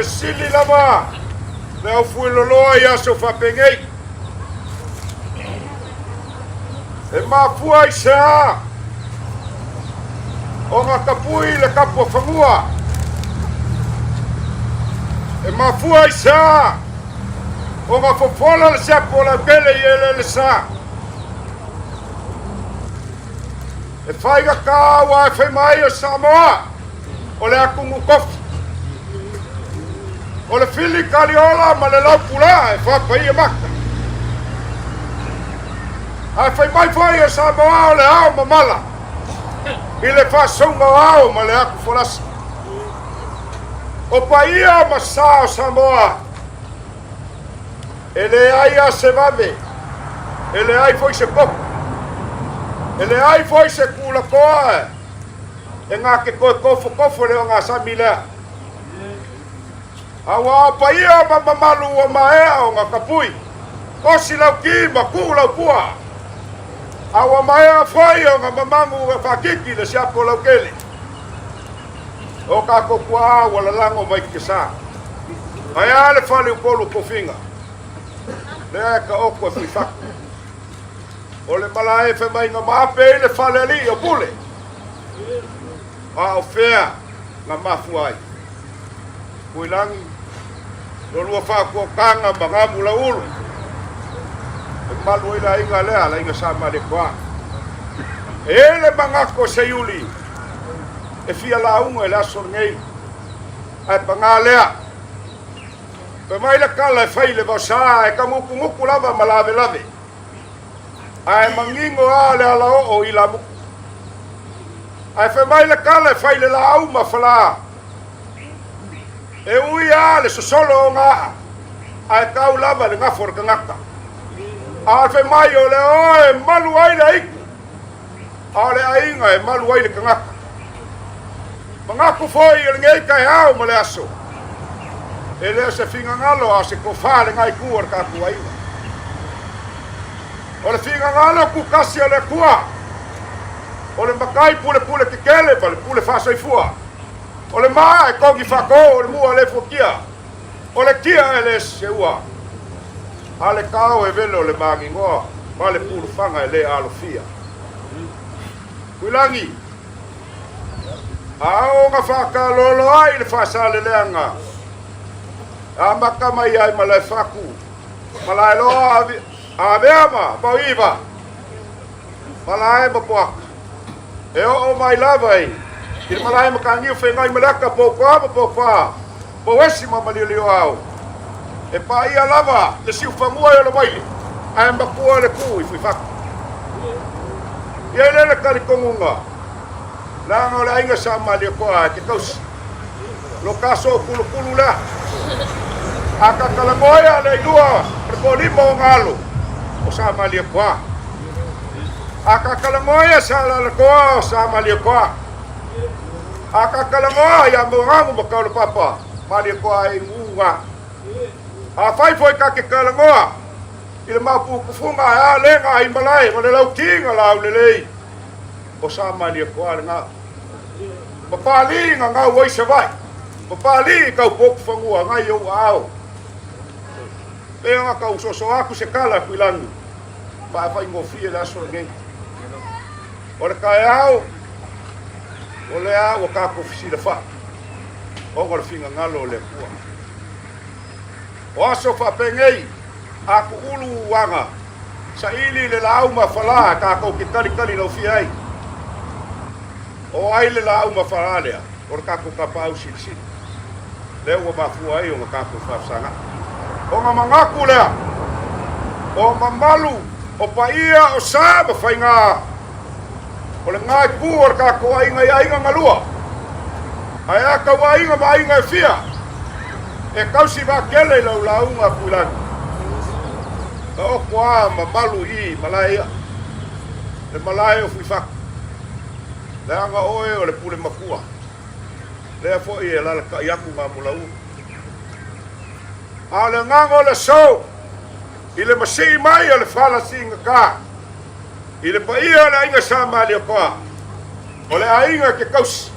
fesili lava le au fuiloloa ia so whapengei e mafua i sea o ngā kapui le kapua whangua e mafua i sea o ngā fofola le seapo la pele i ele le sa e whaiga kāua e whaimai o Samoa o le akungu kofi o le fili kaliola ma le laupula e whapai e maka a whaimai whai o Samoa o le ao mamala i le whasonga o ao ma le aku folasi o paia ma sa o Samoa e le ai a se vave e le ai foi se poku e le ai foi se kula koa e ngā ke koe kofo leo ngā samilea awa o paia ma mamalu o maea o ngā kapui o si lau ki ma ku lau pua awa maea foi o ngā mamangu e whakiki le siapo lau kele o ka kokua wala lango mai ke sa ai ale fale ukolu kofinga le ka oko e whiwhaku o le malae fe mai ngā maape le fale li o pule a o fea ngā mafu ai kuilangi lo lua whakua kanga ma ngā mula ulu e malu ila inga lea la inga sa male kwa e le mangako se yuli e fia la unga e le asor ngei ai pa ngā lea pe mai le kala e whai le vausa e ka muku lava ma lave lave ai mangingo a le ala o i la muku ai fe mai le kala e whai le la au ma whala e ui a le sosolo o ngā ai kau lava le ngafo ka ngaka a fe mai o le oe malu ai le iku a le ainga e malu ai le ka ngaka mangaku foi e ngei kai au ma le aso e le se finga ngalo a se kofale ngai kuar ka kuaina o le finga ngalo ku kasi o le kua o le makai pule ke kele pule fasoi fua o le maa e kongi whako o le mua le fukia o le kia e le se ua a le kao e velo le mangi ngoa ma le pulu whanga e le alofia kuilangi a o ngā whakalolo ai le whasale leanga a maka mai ai ma lai whaku ma lai loa a veama pau iwa ma lai ma puaka e o mai lava ai i le malai makangiu whengai malaka po kua po esi ma malilio au e pa ia lava le siu whamua e lo maile ai makua le ku i fui whaku ia le kari kongunga langa o le ainga sa malia koa ke kausi lo kaso kulu la a kakalamoia le ilua prepo lima o ngalo o sa malia koa a kakalamoia sa lalakoa o sa malia koa a kakalamoa ia mongamu makau le papa malia koa e unga a fai foi kake kalangoa i le mapu kufunga a lenga ai malai ma le lau kinga lau lelei o sa malia koa le ngā mapali nga ngā wai se vai mapali kau poku whangua ngai au au pea ngā kau soso aku se kala kuilangi whai ngofie le aso ngei o le kai au o le au o kako fisi le wha o ngā le whinga ngalo le kua o aso whapengei aku ulu wanga sa ili le lau ma whala kako ki kali lau fi ai o ai le lau ma whala lea o le kako ka pau sili leo wa mafua ai o ngā kako whafsanga o ngā mangaku lea o mamalu o paia o sa ma whainga o le ngai pu o le kako ainga ngalua ai aka wa inga ma inga e fia e kausi va kele lau launga kuilani o kua mamalu i malaya le malaya o fuifak le anga oe o le pule makua le fo i e lala ka iaku ngā mulau a le ngango le so i le masi mai o le whala singa ka i le paia o le ainga sa mali o koa o le ainga ke kausi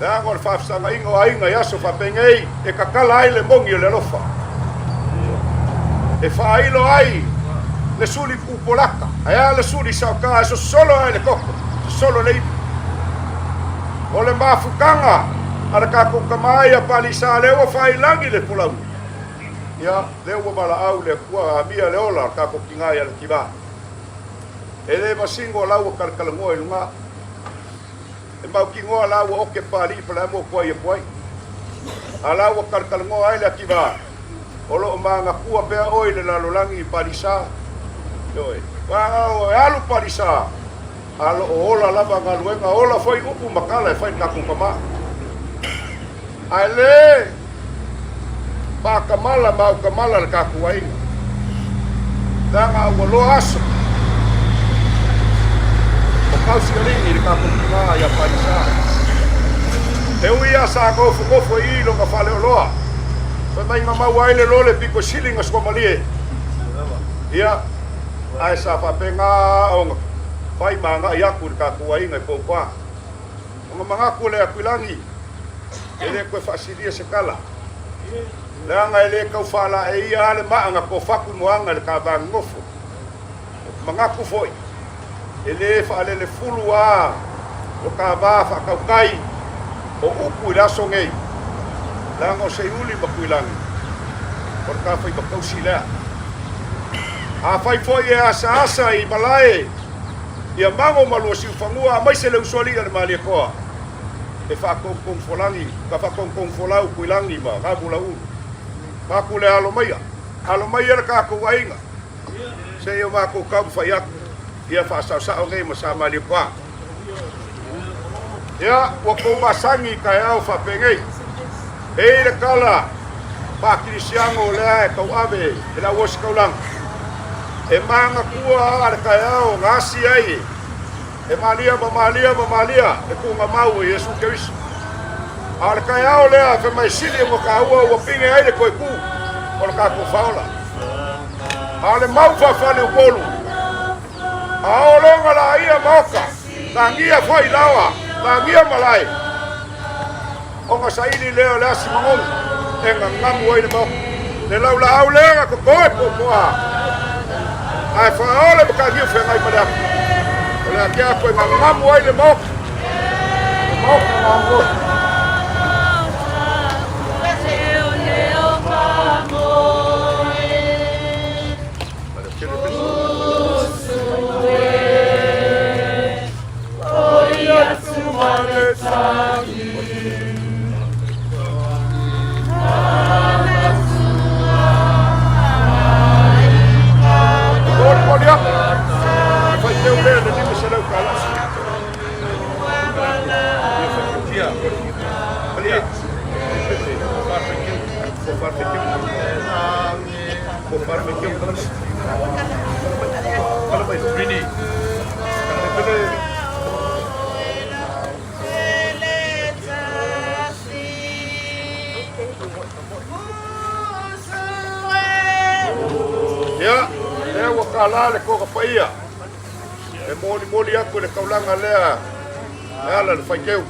Da ngol fa sa ngai ngoi ngai aso fa pengei e kakala ai le mongi le lofa. E fa ai lo ai le suli kupolaka. Ai le suli sa ka so solo ai le koko. Solo le o le mafukanga ala ka ko kamai a palisa le o fa ilangi le pulau. Ya le o bala au le kua mia le ola ka ko kingai al kiba. Ele masingo lau kalkalango ilunga. E mau ki ngoa lau o ke pali pala mo koi e koi. Ala o kalkalango ai le kiba. Olo manga kua pea oi le lalolangi palisa. Yoi. Wa o alu palisa. Alo ola lava ngaluenga ola foi upu makala foi kakukama. Ale pa kamala mau kamala kakuai. Danga walo aso. O kausi ringi kakukama ya paisa. Eu ia sa ko i lo ka fale loa. Fa mai mama waile lole piko silinga sko malie. Ia ai sa fa penga onga pai manga ia kur ka kuai ngai popa. Onga manga kule akulangi. Ele ko fasilia se kala. La ngai le ka fala e ia le manga ko faku moanga le ka bang ngofo. Manga ku foi. Ele fa le fulua. O ka ba fa ka kai. O uku la songei. La ngo se uli bakulangi. Por ka foi bakosila. A fai foi e asa i malae. Ia mango malu si fangua mai se le usoli le mali ko. E fa kong folangi, ka fa kong folau kuilangi ma ka bula u. Ka kule alo mai. Alo mai ka ko wainga. Se yo ma ko ka fa ya. Ia fa sa ngai ma sa mali ko. Ya wa ko masangi ka ya fa pengei. E le kala pa Cristiano le ka ave la wos ka ulang. E manga kua ar kayao ngasi ai. E malia e kunga mau Yesu Kristo. Ar kayao lea fe mai sili mo ka ua pinge ai le koi ku. Or ka ku faula. Ale mau fa fale upolu. Ao longa la ia moka. Tangia foi lawa. Tangia malai. Onga saili leo la simon. Enga ngamu ai le mo. Le laula au lea ko koe po moa. Ai fa ole ka gi fe ngai pada. Ole kia ko ngamu ai le mo. Mo ngamu. Ya, eu kala le ko pa ia. E moli aku le kaulanga lea. Ala le faikeu.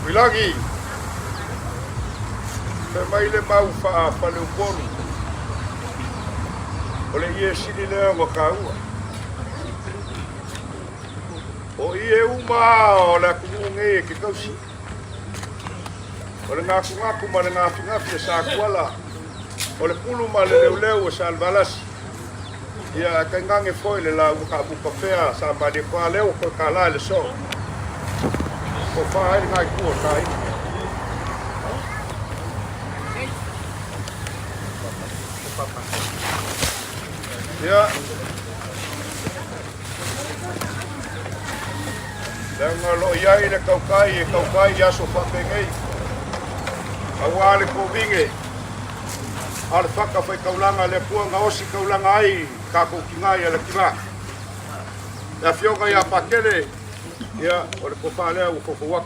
Wilagi. Mai le mau fa le uponu. Ole ie sili le ngo kaua. O ie uma o la kunge ke kausi. Ole ngaku ma le ngafi sa kuala. Ole pulu ma le leu sa albalas. Ia kangange foi le la buka pea sa ba de kwa leo ko kala le so. Ko fa ai ngai ku kai. Ya. Langa lo iai le kaukai aso whapengei. Awale ko vinge. Al whaka whai kaulanga le puanga osi kaulanga ai kako kingai ala kima. La fionga ia pakele ia o le kofalea u fofowak.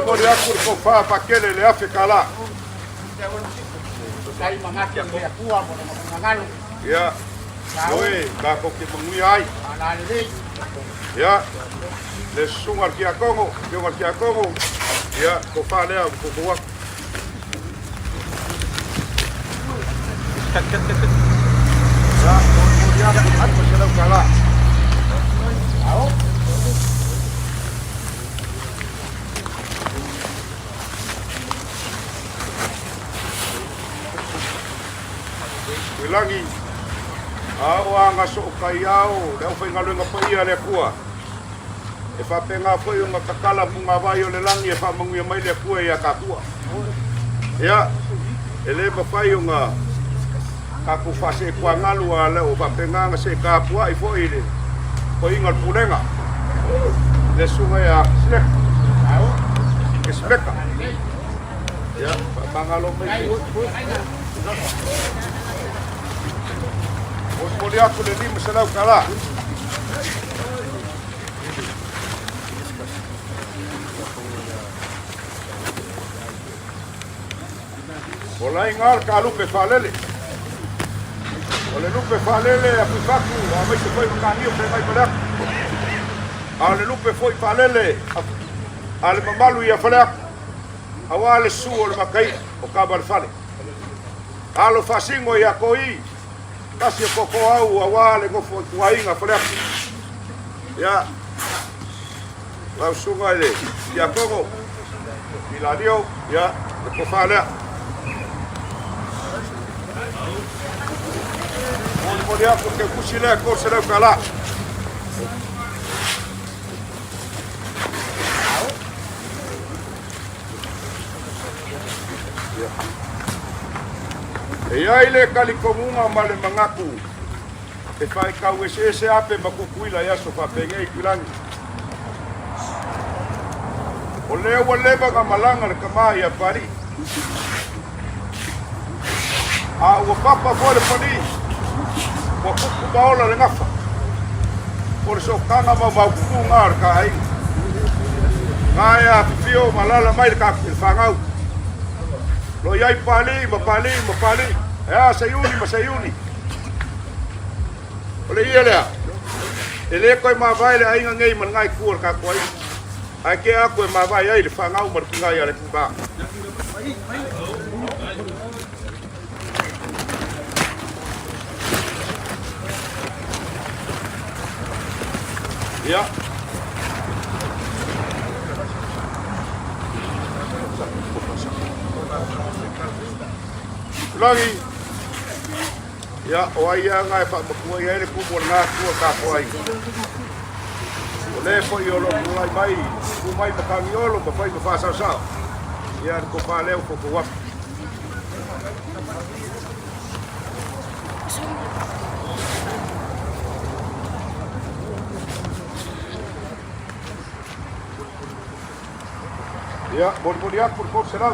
Mori aku le kofa pakele le afe kala. Kai mamaki ang kaya kuha mo na mapangangal. Ya. Oi, kako ki mangui ai. Analili. Ya. Le sungar ki akongo, sungar ki akongo. Ya, kofalea u fofowak. Ya, mori aku at masalau kala. Ao. Wilangi awa nga so kai ao le o whainga luenga paia le kua e whapenga whai o nga kakala punga vai o le langi e whamanguia mai le kua ia kakua ia e le mawhai o nga kaku whase kua ngalu a le o whapenga nga se kapua i fo i le po inga pulenga le sunga ia slek ke sleka ia whamangalo mai Mori aku le lima selau kala. Olai ngal ka lupe falele. Ole lupe falele a pifaku, a mai se foi mangani o pe mai pala. Ale lupe foi falele. Ale mamalu ia fala. Awale su o le makai o kabal fale. Alo fasingo ia koi. Kasi koko au awale ngofo kuainga fole ya la sunga ile ya koko iladio ya ko fala mo dia porque kusile ko sele kala e ai le kalikomunga ma le mangaku e fai kau ese ape makukuila ia so whapengei kulangi o lea ua leva ka malanga le kamai a pari a ua papa fo le pani ua kuku maola le ngafa o le sokanga ma maukuku ngā le ka ai ngā ea fifio malala mai le kaku le whangau lo iai pali ma pali ya sayuni ma sayuni ole ia lea ele koi ma vai le ainga ngei man ngai kuor ka koi ai ke aku ma vai ai le whangau mar ngai ale kuba ya lagi ya oia ngai fa ko ia le kubo na ko ka koi le fo yo lo mai mai ku mai ta ka yo lo pa fa sa sa ya ko fa le ko ko wa ya borboria por ko será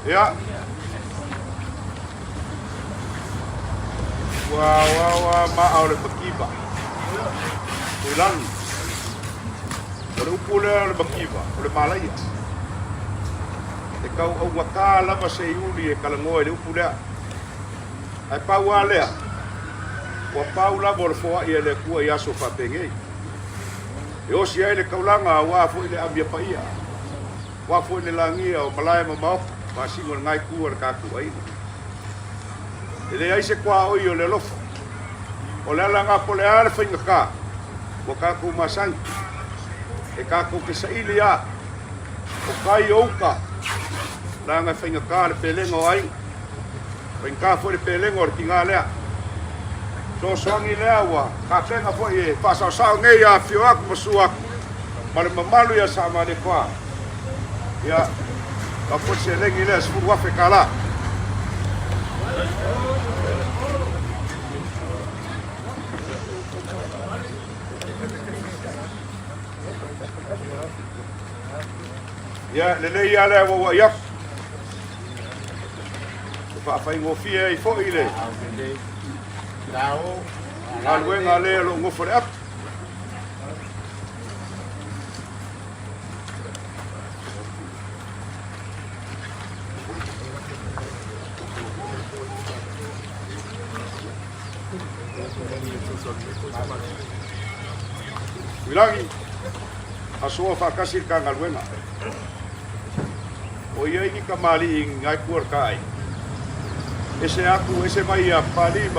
ya wa ma ole bakiba ulan ole upule ole bakiba ole malaya e kau au waka lava se yuli e kalangoe le upule ai pau alea wa pau la bol fo ia le kua ia so fa pengei e o si ai le kaulanga wa fo ile ambia paia wa fo ile langia o malaya mamau Masih ngai kuar kaku ai. Ele ai se kwa o le lofo. O le langa po le ar fainga ka. Mo kaku masang. E kaku ke sa ilia. O kai ouka. Langa fainga ka le pelengo ai. Fainga fo le pelengo or tinga lea. So songi lea wa. Ka tenga fo e pasa sa ngai a fio ak masuak. Mare mamalu ya sama le kwa. Ya Kapot se lengi le sfuru wafe kala. Ya, lele ya le wa ya. Fa fa ngofia I fo ile. Lao. Alwe ngale lo ngofore ap. Wilangi asua fa kasir ka ngalwenga. O ia ini kamali ngai kuar kai. Ese aku ese mai a pali.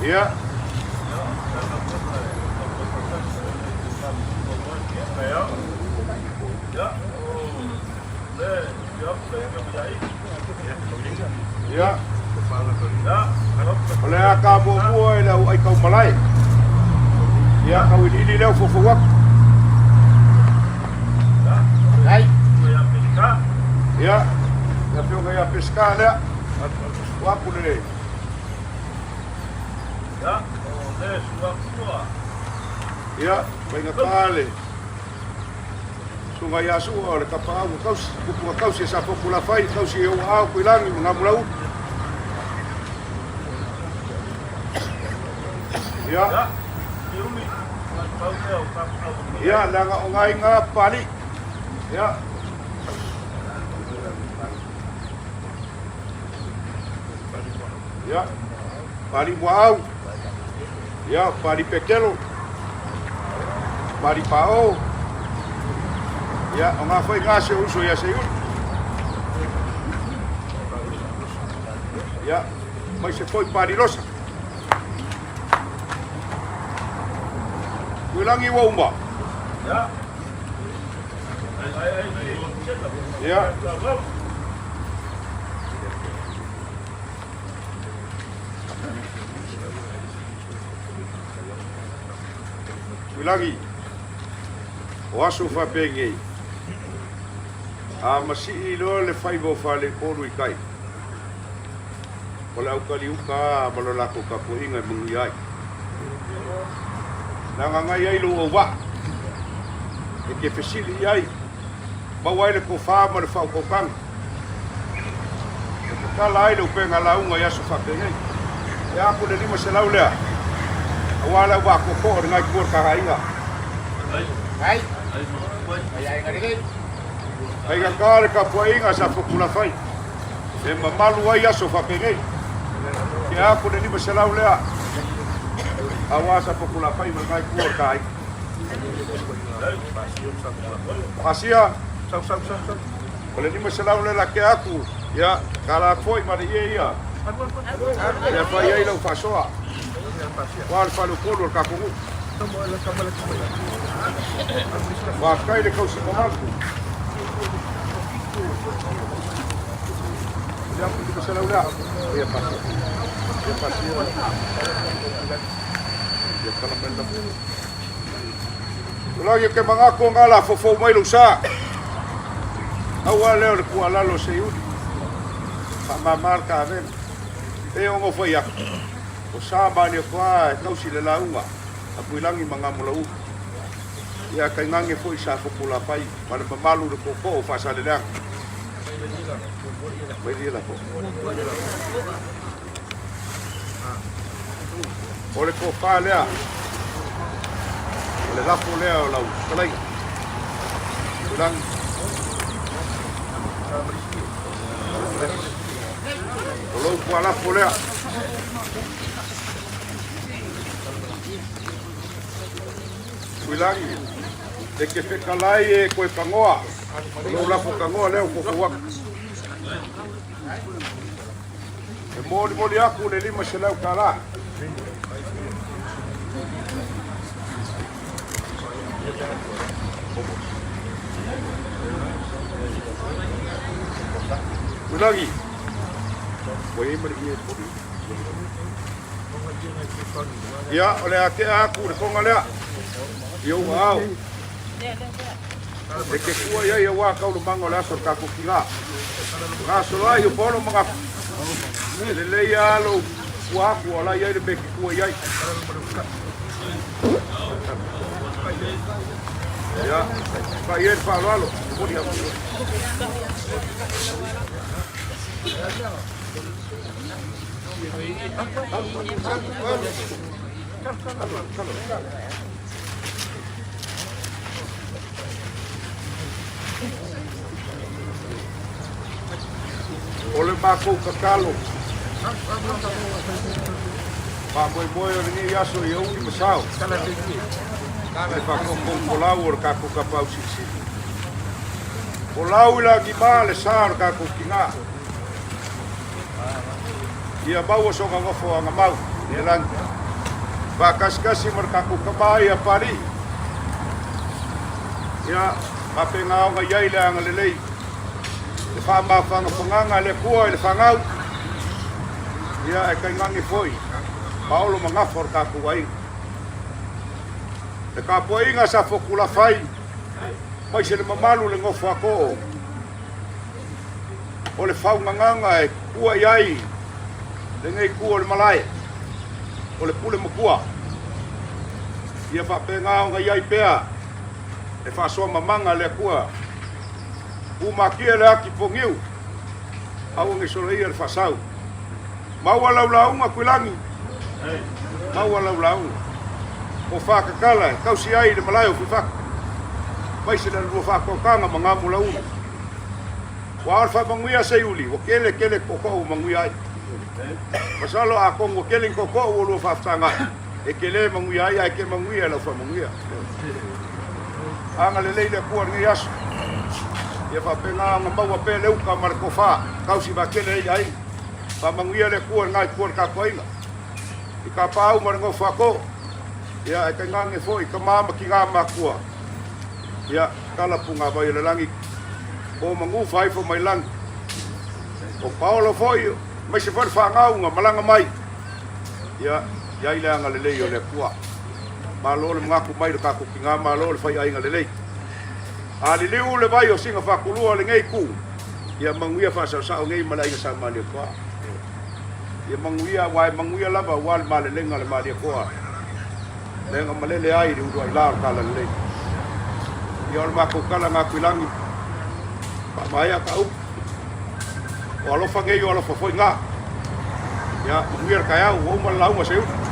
Ya. Ya. Oleh aka buo ila ai kau malai. Ya kau ini leo fofuak. Hai. Ya. Ya pio ya pescar ya. Wapu le. Ya, venga kale. Sungai asu ole kapau kau si sa popula fai kau si o au kuilangi ngamulau. Ya. Ya, nanga ongai nga pali. Ya. Ya. Pali buau. Ya, pali pequeno. Pali pao. Ya, onga foi ngase uso ya sei. Ya, mas se foi parilosa. Kuilangi wa umba. Ya. Ya. Kuilangi. O aso fa pengei. A masi ilo le fai bo fa le koru I kai. Ola ukali uka balola ko ka poinga mungi ai. Nanga ngai ai lo wa. E ke fesili ai. Ba wai le ko fa ma le fa ko kan. Ka lai lo penga la unga ya so fa pengei. Ya ko le lima se lau lea. Awala wa ko ko ngai ko ka hainga. Hai. Ai ngari. Ai ka kare ka poinga sa fokula fai. E mamalu ai aso fa pengei. Ke ako le lima se lau lea. Awasa fokula fai ma ngai ko ka ai. Pasia. Sau. Ole lima se lau lea ke aku. Ya, kala foi ma ia. Ya fai ai lau fasoa. Wal falu kolo ka kumu. Wa kai le kau sikomaku. Ya putu se laula. Ya pasi. Ya kala menda. Lagi ke mangako ngala fofo mai lusa. Awale le kuala lo seiu. Pa marca ven. E ongo foi ya. O saba le kwa kau si le launga. Apuilangi mga mulau. Ya kai ngange foi sa fokula pai. Para mamalu le koko fa sa le lang. Mai dia po. Ole ko fa lea. Ole la po lea o lau. Kalai. Ulang. Olo ko la po lea. Kuilangi. E ke whekalai e koe kangoa. Lo lafo kangoa leo koko waka. E mori aku le lima se lau kala. Kuilangi. Koe e mari e pori. Ya, ole ake aku le konga lea. Yo au. E ke kua ia ia wā kaulu mango le aso kako ki ngā. Ngā sola i o polo mga. Le le ia alo kuaku o la ia le me ke kua iai. Ya, pa ier pa alo. Podi alo. Ole mākou kakalo. Pāmoemoe o ni aso i auni masao. E whakokong kolau o kako kapau sisi. Kolau ila ki maa le saa o kako ki ngā. Ia mau o songa ngofo anga mau. Ia langi. Whakaskasi mar kako kamai a pari. Ia mapenga o nga iai le anga lelei. Le whamawhanga whanganga le kua le whangau. Ia e kai ngangi foi. Paolo mangafor kako wai. Le ka poinga sa fokula fai. Mai se le mamalu le ngofo ako. O le whaunganganga e kua iai. Le ngai kua le malai. O le pule makua. Ia whapenga o nga iai pea. Le whasoa mamanga le kua. Umakia le aki pongiu. Au ngi solo ia le whasau. Maua laulaunga kuilangi. Maua laulaunga. O whakakala, kausi ai le malai o whiwhaka. Maise le lua whakokanga ma ngā mula una. Wa alfa manguia se uli, o kele koko o manguia ai. Masalo a kongo kele koko o lua whaftanga. E kele manguia ai, ai ke manguia la wha manguia. Anga le leile kua ngi aso. Ia whapenga anga maua pe leuka marako wha. Kausi wa kele ai. Wha manguia le kua ngai kua kakoinga. I ka pāu marango whako. Ia e kai ngange foi, ka mama ki ngā makua. Ia, kalapunga vai le langi. O mangu whaifo mai langi. O Paolo foi, mai se whare whangaunga, malanga mai. Ia, iai leanga le lei o le kua. Malo le ngaku mai le kako ki ngā malo le whai ainga le lei. A li liu le vai o singa whakulua le ngei ku. Ia manguia whasau sao ngei malaika sa mali o kua. Ia manguia, wai manguia lava, wale male lenga le mali o kua. Lenga malele ai ri uruai lau kala lei. Ia ole mako kala ngā kuilangi. Pamaia ka upu. O alofa ngei o alofa foi ngā. Ia, muir kai au, o uma launga se upu.